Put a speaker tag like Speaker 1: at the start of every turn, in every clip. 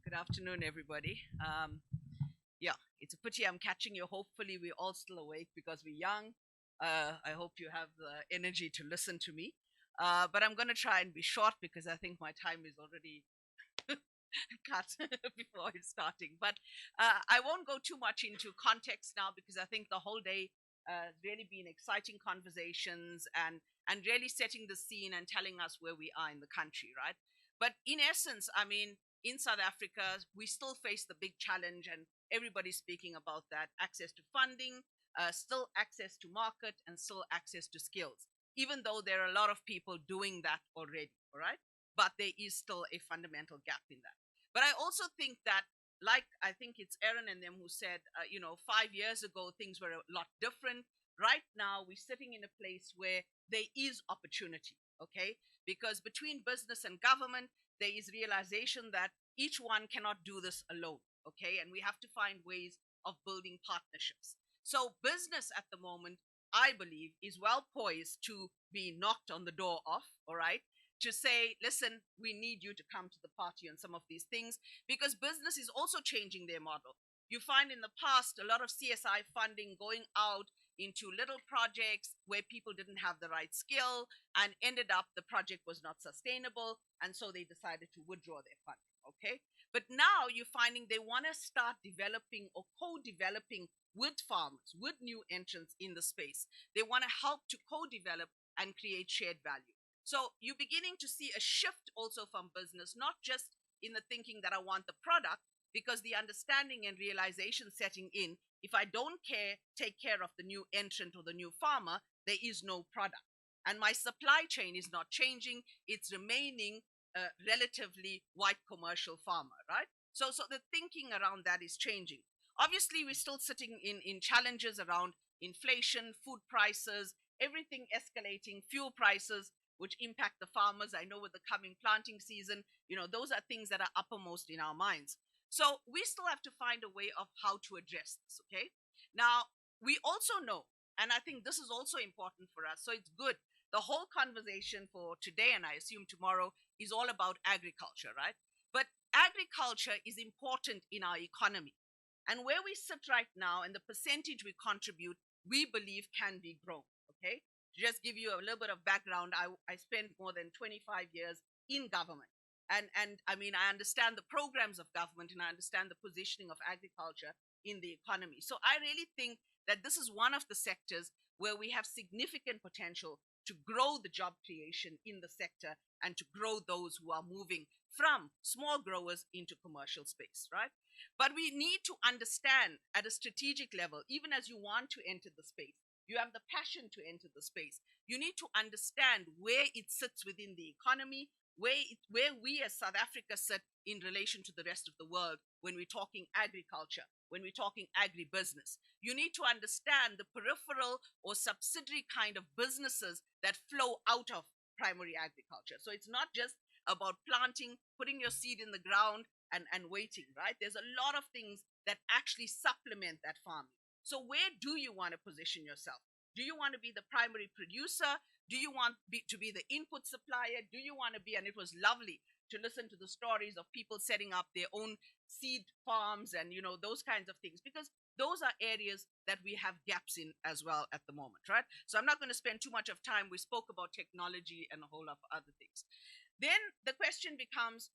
Speaker 1: Good afternoon, everybody. Yeah, it's a pity I'm catching you. Hopefully, we're all still awake because we're young. I hope you have the energy to listen to me. But I'm going to try and be short because I think my time is already cut before it's starting. But I won't go too much into context now because I think the whole day has really been exciting conversations and really setting the scene and telling us where we are in the country, right? But in essence, I mean, in South Africa, we still face the big challenge, and everybody's speaking about that: access to funding, still access to market, and still access to skills. Even though there are a lot of people doing that already, all right? But there is still a fundamental gap in that. But I also think that, like I think it's Aaron and them who said, 5 years ago things were a lot different. Right now, we're sitting in a place where there is opportunity, okay? Because between business and government, there is realization that each one cannot do this alone, okay? And we have to find ways of building partnerships. So business at the moment, I believe, is well poised to be knocked on the door of, all right? To say, listen, we need you to come to the party on some of these things, because business is also changing their model. You find in the past a lot of CSI funding going out into little projects where people didn't have the right skill, and ended up the project was not sustainable, and so they decided to withdraw their funding, okay? But now you're finding they want to start developing or co-developing with farmers, with new entrants in the space. They want to help to co-develop and create shared value. So you're beginning to see a shift also from business, not just in the thinking that I want the product, because the understanding and realization setting in, if I don't take care of the new entrant or the new farmer, there is no product. And my supply chain is not changing, it's remaining a relatively white commercial farmer, right? So the thinking around that is changing. Obviously, we're still sitting in challenges around inflation, food prices, everything escalating, fuel prices, which impact the farmers. I know with the coming planting season, those are things that are uppermost in our minds. So we still have to find a way of how to address this, okay? Now, we also know, and I think this is also important for us, so it's good. The whole conversation for today, and I assume tomorrow, is all about agriculture, right? But agriculture is important in our economy. And where we sit right now and the percentage we contribute, we believe can be grown, okay? To just give you a little bit of background, I spent more than 25 years in government. And I mean, I understand the programs of government and I understand the positioning of agriculture in the economy. So I really think that this is one of the sectors where we have significant potential to grow the job creation in the sector and to grow those who are moving from small growers into commercial space, right? But we need to understand at a strategic level, even as you want to enter the space, you have the passion to enter the space, you need to understand where it sits within the economy, where we as South Africa sit in relation to the rest of the world when we're talking agriculture, when we're talking agribusiness. You need to understand the peripheral or subsidiary kind of businesses that flow out of primary agriculture. So it's not just about planting, putting your seed in the ground and waiting, right? There's a lot of things that actually supplement that farming. So where do you want to position yourself? Do you want to be the primary producer? Do you want to be the input supplier? Do you want to be, and it was lovely to listen to the stories of people setting up their own seed farms and, those kinds of things, because those are areas that we have gaps in as well at the moment, right? So I'm not going to spend too much of time. We spoke about technology and a whole lot of other things. Then the question becomes,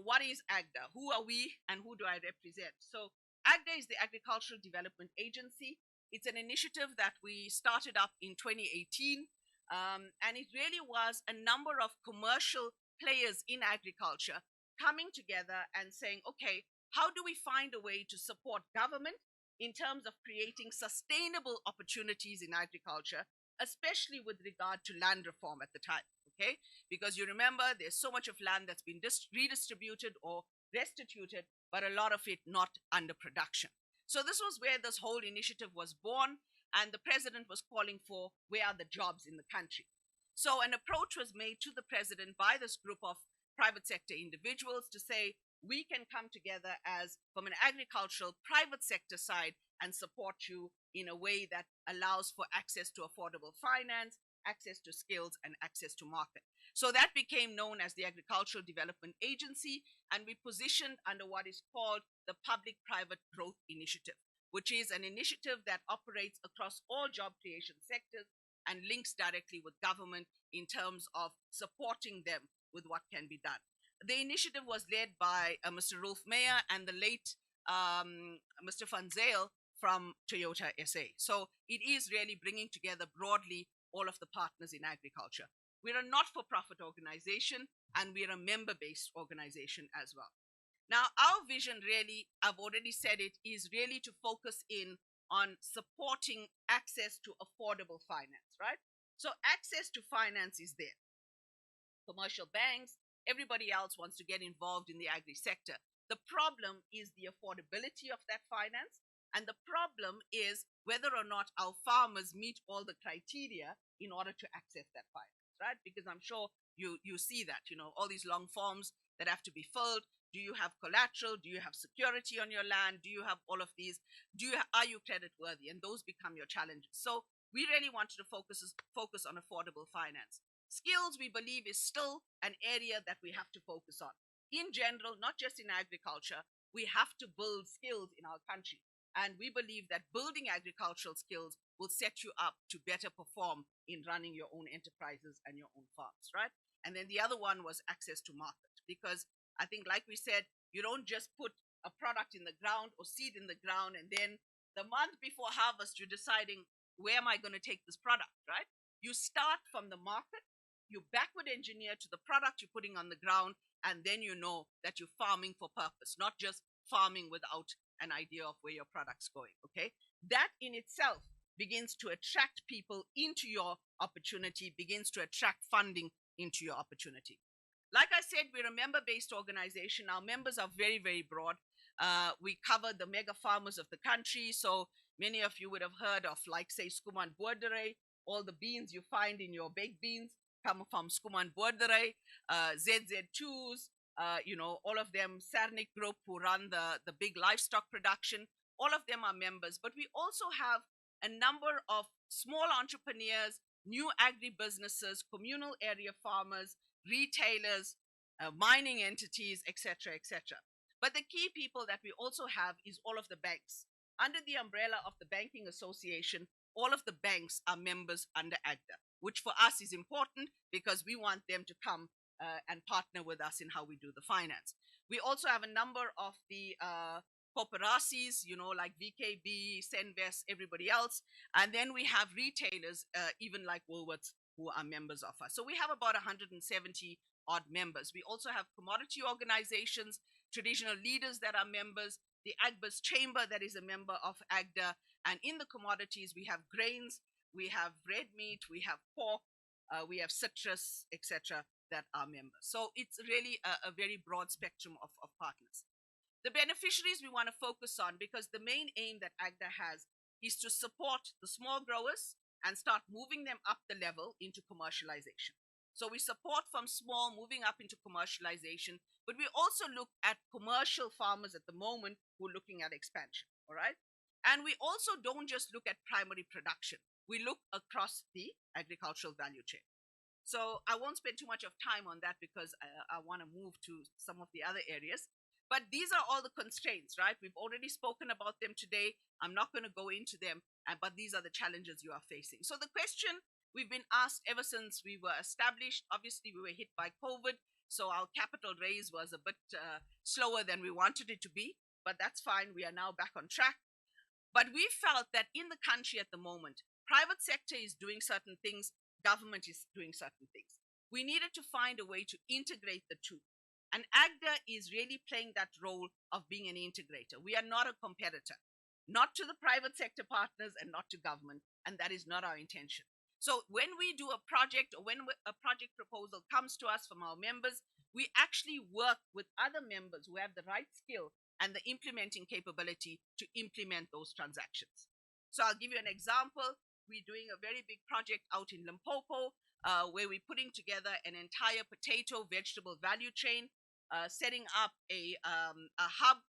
Speaker 1: what is AGDA? Who are we and who do I represent? So AGDA is the Agricultural Development Agency. It's an initiative that we started up in 2018. And it really was a number of commercial players in agriculture coming together and saying, okay, how do we find a way to support government in terms of creating sustainable opportunities in agriculture, especially with regard to land reform at the time, okay? Because you remember, there's so much of land that's been redistributed or restituted, but a lot of it not under production. So this was where this whole initiative was born. And the president was calling for where are the jobs in the country. So an approach was made to the president by this group of private sector individuals to say, we can come together as from an agricultural private sector side and support you in a way that allows for access to affordable finance, access to skills, and access to market. So that became known as the Agricultural Development Agency, and we positioned under what is called the Public-Private Growth Initiative, which is an initiative that operates across all job creation sectors and links directly with government in terms of supporting them with what can be done. The initiative was led by Mr. Rolf Meyer and the late Mr. Van Zyl from Toyota SA. So it is really bringing together broadly all of the partners in agriculture. We're a not-for-profit organization, and we're a member-based organization as well. Now, our vision really, I've already said it, is really to focus in on supporting access to affordable finance, right? So access to finance is there. Commercial banks, everybody else wants to get involved in the agri sector. The problem is the affordability of that finance. And the problem is whether or not our farmers meet all the criteria in order to access that finance, right? Because I'm sure you see that, all these long forms that have to be filled. Do you have collateral? Do you have security on your land? Do you have all of these? Are you credit worthy? And those become your challenges. So we really wanted to focus on affordable finance. Skills, we believe, is still an area that we have to focus on. In general, not just in agriculture, we have to build skills in our country. And we believe that building agricultural skills will set you up to better perform in running your own enterprises and your own farms, right? And then the other one was access to market. Because I think, like we said, you don't just put a product in the ground or seed in the ground, and then the month before harvest, you're deciding, where am I going to take this product, right? You start from the market, you backward engineer to the product you're putting on the ground, and then you know that you're farming for purpose, not just farming without an idea of where your product's going, okay? That in itself begins to attract people into your opportunity, begins to attract funding into your opportunity. Like I said, we're a member-based organization. Our members are very, very broad. We cover the mega farmers of the country. So many of you would have heard of, like, say, Skuman Boerdere. All the beans you find in your baked beans come from Skuman Boerdere, ZZ2s, all of them, Sarnik Group, who run the big livestock production. All of them are members. But we also have a number of small entrepreneurs, new agri-businesses, communal area farmers, retailers, mining entities, etc., etc. But the key people that we also have is all of the banks. Under the umbrella of the Banking Association, all of the banks are members under AGDA, which for us is important because we want them to come and partner with us in how we do the finance. We also have a number of the corporacies, like VKB, Senvest, everybody else. And then we have retailers, even like Woolworths, who are members of us. So we have about 170 odd members. We also have commodity organizations, traditional leaders that are members, the Agbas Chamber that is a member of AGDA. And in the commodities, we have grains, we have red meat, we have pork, we have citrus, etc., that are members. So it's really a very broad spectrum of partners. The beneficiaries we want to focus on, because the main aim that AGDA has is to support the small growers and start moving them up the level into commercialization. So we support from small moving up into commercialization, but we also look at commercial farmers at the moment who are looking at expansion, all right? And we also don't just look at primary production. We look across the agricultural value chain. So I won't spend too much of time on that because I want to move to some of the other areas. But these are all the constraints, right? We've already spoken about them today. I'm not going to go into them, but these are the challenges you are facing. So the question we've been asked ever since we were established, obviously we were hit by COVID, so our capital raise was a bit slower than we wanted it to be, but that's fine. We are now back on track. But we felt that in the country at the moment, private sector is doing certain things, government is doing certain things. We needed to find a way to integrate the two. And AGDA is really playing that role of being an integrator. We are not a competitor, not to the private sector partners and not to government, and that is not our intention. So when we do a project or when a project proposal comes to us from our members, we actually work with other members who have the right skill and the implementing capability to implement those transactions. So I'll give you an example. We're doing a very big project out in Limpopo, where we're putting together an entire potato vegetable value chain, setting up a hub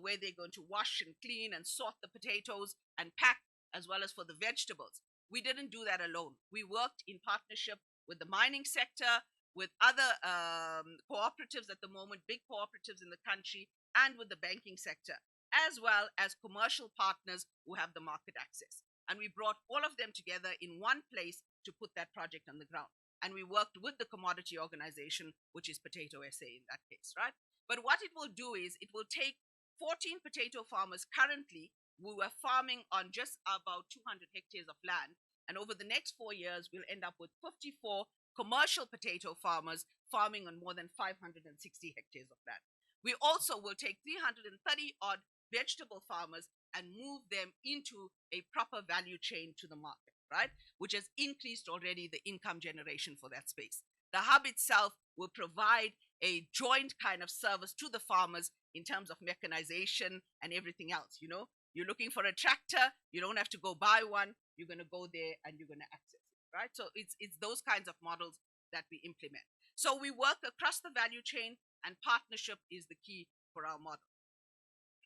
Speaker 1: where they're going to wash and clean and sort the potatoes and pack, as well as for the vegetables. we didn't do that alone. We worked in partnership with the mining sector, with other cooperatives at the moment, big cooperatives in the country, and with the banking sector, as well as commercial partners who have the market access. And we brought all of them together in one place to put that project on the ground. And we worked with the commodity organization, which is Potato SA in that case, right? But what it will do is it will take 14 potato farmers currently who were farming on just about 200 hectares of land. And over the next 4 years, we'll end up with 54 commercial potato farmers farming on more than 560 hectares of land. We also will take 330 odd vegetable farmers and move them into a proper value chain to the market, right? Which has increased already the income generation for that space. The hub itself will provide a joint kind of service to the farmers in terms of mechanization and everything else. You know, you're looking for a tractor, you don't have to go buy one, you're going to go there and you're going to access it, right? So it's those kinds of models that we implement. So we work across the value chain, and partnership is the key for our model.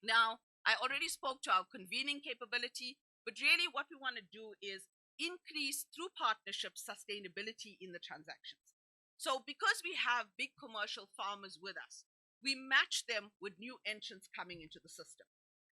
Speaker 1: Now, I already spoke to our convening capability, but really what we want to do is increase through partnership sustainability in the transactions. So because we have big commercial farmers with us, we match them with new entrants coming into the system.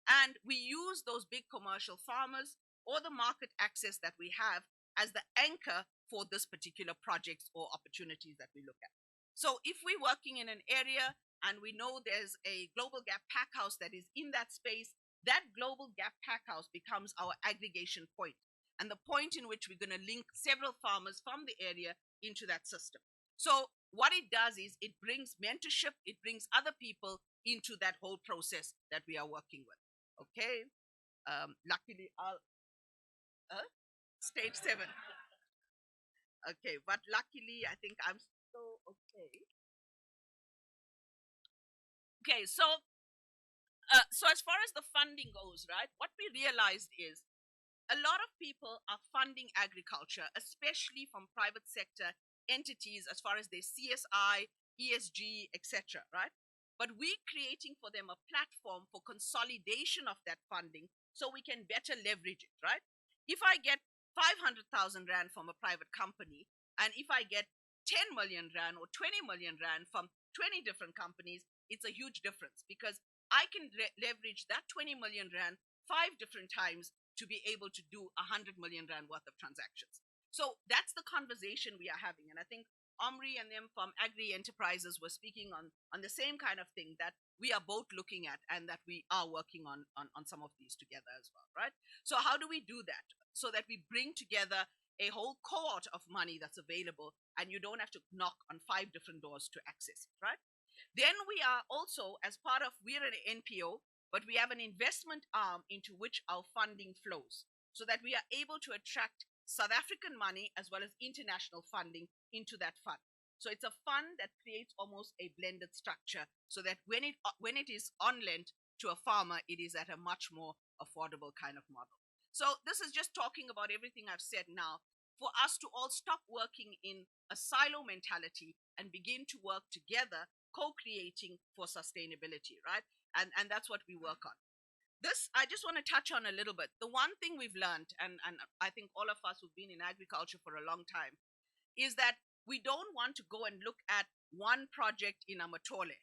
Speaker 1: And we use those big commercial farmers or the market access that we have as the anchor for this particular projects or opportunities that we look at. So if we're working in an area and we know there's a global gap pack house that is in that space, that global gap pack house becomes our aggregation point, and the point in which we're going to link several farmers from the area into that system. So what it does is it brings mentorship, it brings other people into that whole process that we are working with. Okay. Luckily, I'll stage 7. Okay, but luckily, I think I'm still okay. Okay, so as far as the funding goes, right, what we realized is a lot of people are funding agriculture, especially from private sector entities as far as their CSI, ESG, etc., right? But we're creating for them a platform for consolidation of that funding so we can better leverage it, right? If I get 500,000 Rand from a private company, and if I get 10 million Rand or 20 million Rand from 20 different companies, it's a huge difference because I can leverage that 20 million Rand 5 different times to be able to do 100 million Rand worth of transactions. So that's the conversation we are having. And I think Omri and them from Agri Enterprises were speaking on the same kind of thing that we are both looking at and that we are working on some of these together as well, right? So how do we do that? So that we bring together a whole cohort of money that's available and you don't have to knock on 5 different doors to access it, right? Then we are also, as part of, we're an NPO, but we have an investment arm into which our funding flows so that we are able to attract South African money as well as international funding into that fund. So it's a fund that creates almost a blended structure so that when it is on lent to a farmer, it is at a much more affordable kind of model. So this is just talking about everything I've said now for us to all stop working in a silo mentality and begin to work together, co-creating for sustainability, right? And that's what we work on. This, I just want to touch on a little bit. The one thing we've learned, and I think all of us who've been in agriculture for a long time, is that we don't want to go and look at one project in Amatole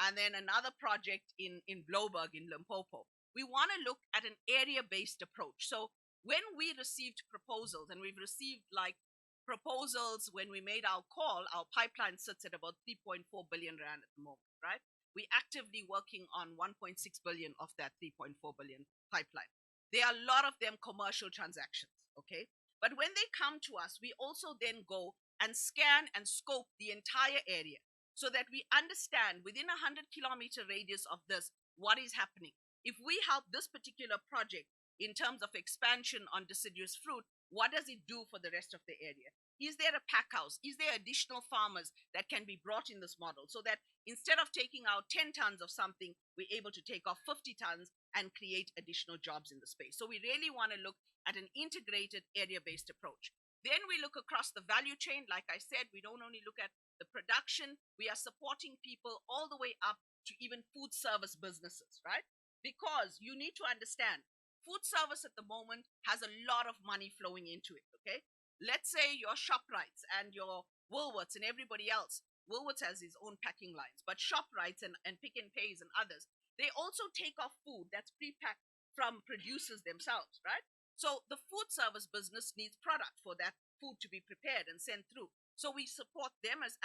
Speaker 1: and then another project in Bloberg, in Limpopo. We want to look at an area-based approach. So when we received proposals, and we've received like proposals when we made our call, our pipeline sits at about 3.4 billion Rand at the moment, right? We're actively working on 1.6 billion of that 3.4 billion pipeline. There are a lot of them commercial transactions, okay? But when they come to us, we also then go and scan and scope the entire area so that we understand within a 100-kilometer radius of this, what is happening. If we help this particular project in terms of expansion on deciduous fruit, what does it do for the rest of the area? Is there a pack house? Is there additional farmers that can be brought in this model so that instead of taking out 10 tons of something, we're able to take off 50 tons and create additional jobs in the space? So we really want to look at an integrated area-based approach. Then we look across the value chain. Like I said, we don't only look at the production, we are supporting people all the way up to even food service businesses, right? Because you need to understand, food service at the moment has a lot of money flowing into it, okay? Let's say your ShopRites and your Woolworths and everybody else. Woolworths has his own packing lines, but ShopRites and Pick and Pays and others, they also take off food that's pre-packed from producers themselves, right? So the food service business needs product for that food to be prepared and sent through. So we support them as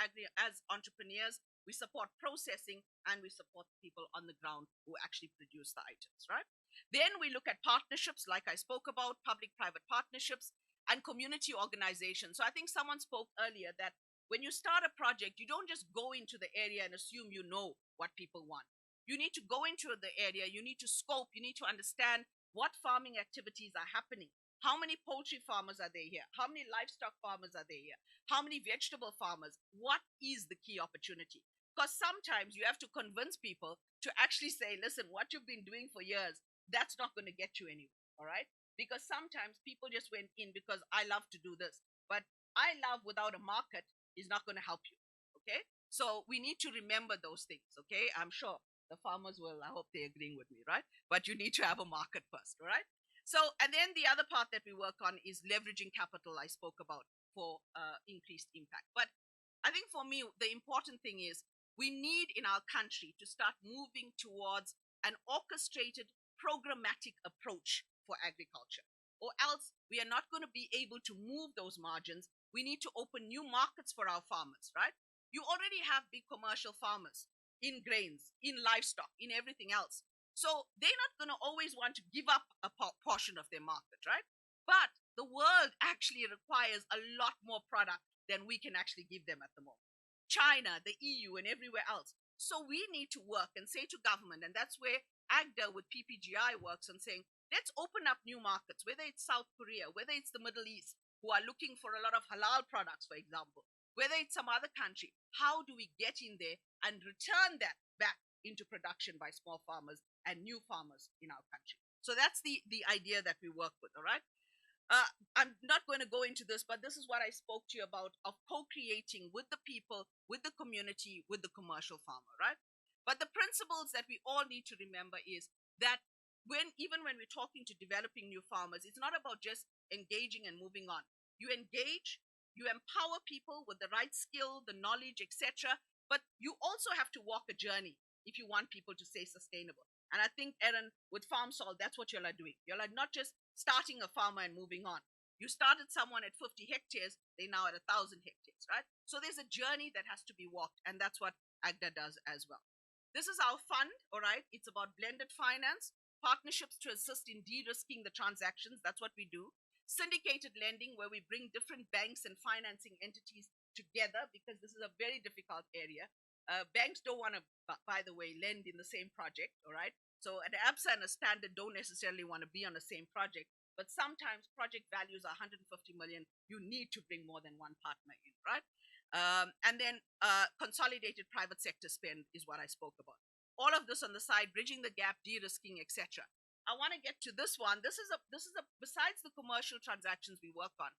Speaker 1: entrepreneurs, we support processing, and we support people on the ground who actually produce the items, right? Then we look at partnerships, like I spoke about, public-private partnerships and community organizations. So I think someone spoke earlier that when you start a project, you don't just go into the area and assume you know what people want. You need to go into the area, you need to scope, you need to understand what farming activities are happening. How many poultry farmers are there here? How many livestock farmers are there here? How many vegetable farmers? What is the key opportunity? Because sometimes you have to convince people to actually say, listen, what you've been doing for years, that's not going to get you anywhere. All right. Because sometimes people just went in because I love to do this. But I love without a market is not going to help you. Okay. So we need to remember those things. Okay. I'm sure the farmers will, I hope they're agreeing with me, right? But you need to have a market first. All right. So, and then the other part that we work on is leveraging capital, I spoke about, for increased impact. But I think for me, the important thing is we need in our country to start moving towards an orchestrated, programmatic approach for agriculture. Or else we are not going to be able to move those margins. We need to open new markets for our farmers, right? You already have big commercial farmers in grains, in livestock, in everything else. So they're not going to always want to give up a portion of their market, right? But the world actually requires a lot more product than we can actually give them at the moment. China, the EU, and everywhere else. So we need to work and say to government, and that's where AGDA with PPGI works on saying, let's open up new markets, whether it's South Korea, whether it's the Middle East, who are looking for a lot of halal products, for example, whether it's some other country. How do we get in there and return that back into production by small farmers and new farmers in our country? So that's the idea that we work with, all right? I'm not going to go into this, but this is what I spoke to you about, of co-creating with the people, with the community, with the commercial farmer, right? But the principles that we all need to remember is that even when we're talking to developing new farmers, it's not about just engaging and moving on. You engage, you empower people with the right skill, the knowledge, etc. But you also have to walk a journey if you want people to stay sustainable. And I think, Erin, with Farm Sol, that's what you're doing. You're not just starting a farmer and moving on. You started someone at 50 hectares, they're now at 1,000 hectares, right? So there's a journey that has to be walked, and that's what AGDA does as well. This is our fund, all right? It's about blended finance, partnerships to assist in de-risking the transactions. That's what we do. Syndicated lending, where we bring different banks and financing entities together, because this is a very difficult area. Banks don't want to, by the way, lend in the same project, all right? So an ABSA and a Standard don't necessarily want to be on the same project, but sometimes project values are 150 million. You need to bring more than one partner in, right? And then consolidated private sector spend is what I spoke about. All of this on the side, bridging the gap, de-risking, etc. I want to get to this one. This is a besides the commercial transactions we work on,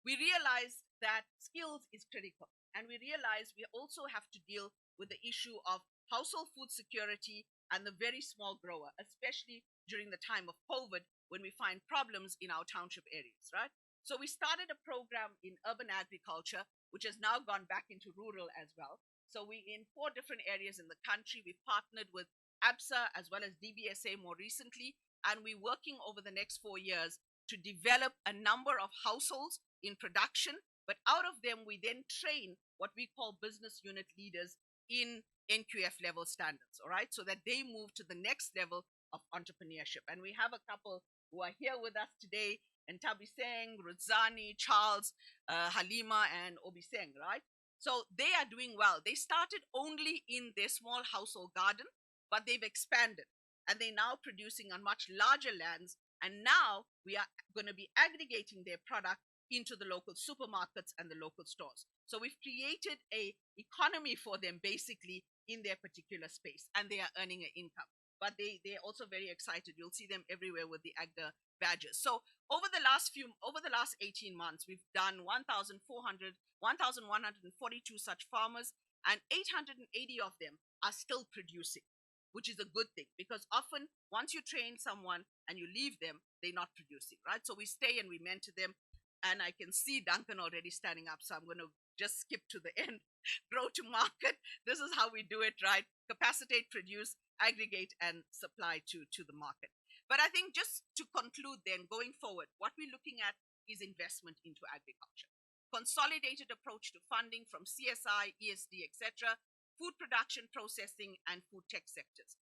Speaker 1: we realize that skills is critical, and we realize we also have to deal with the issue of household food security and the very small grower, especially during the time of COVID, when we find problems in our township areas, right? So we started a program in urban agriculture, which has now gone back into rural as well. So we in 4 different areas in the country. We've partnered with ABSA as well as DBSA more recently, and we're working over the next 4 years to develop a number of households in production, but out of them we then train what we call business unit leaders in NQF level standards, all right, so that they move to the next level of entrepreneurship. And we have a couple who are here with us today, and Tabi Singh, Rudzani, Charles, Halima, and Obi Singh, right? So they are doing well. They started only in their small household garden, but they've expanded, and they're now producing on much larger lands. And now we are going to be aggregating their product into the local supermarkets and the local stores. So we've created a economy for them basically in their particular space, and they are earning an income. But they're also very excited. You'll see them everywhere with the AGDA badges. So over the last 18 months, we've done 1,142 such farmers, and 880 of them are still producing. which is a good thing, because often once you train someone and you leave them, they're not producing, right? So we stay and we mentor them. And I can see Duncan already standing up, so I'm going to just skip to the end. Grow to market. This is how we do it, right? Capacitate, produce, aggregate, and supply to the market. But I think just to conclude then, going forward, what we're looking at is investment into agriculture. Consolidated approach to funding from CSI, ESD, etc., food production, processing, and food tech sectors.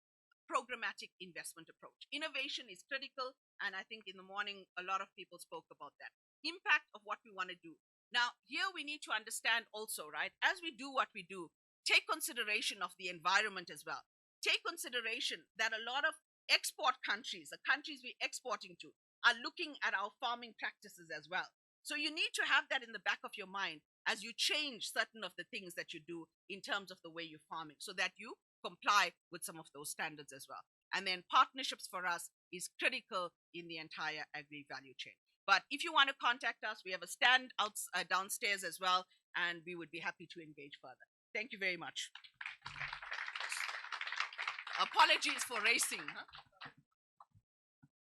Speaker 1: Programmatic investment approach. Innovation is critical, and I think in the morning a lot of people spoke about that. Impact of what we want to do. Now, here we need to understand also, right, as we do what we do, take consideration of the environment as well. Take consideration that a lot of export countries, the countries we're exporting to, are looking at our farming practices as well. So you need to have that in the back of your mind as you change certain of the things that you do in terms of the way you're farming, so that you comply with some of those standards as well. And then partnerships for us is critical in the entire agri value chain. But if you want to contact us, we have a stand out downstairs as well, and we would be happy to engage further. Thank you very much. Apologies for racing. Huh?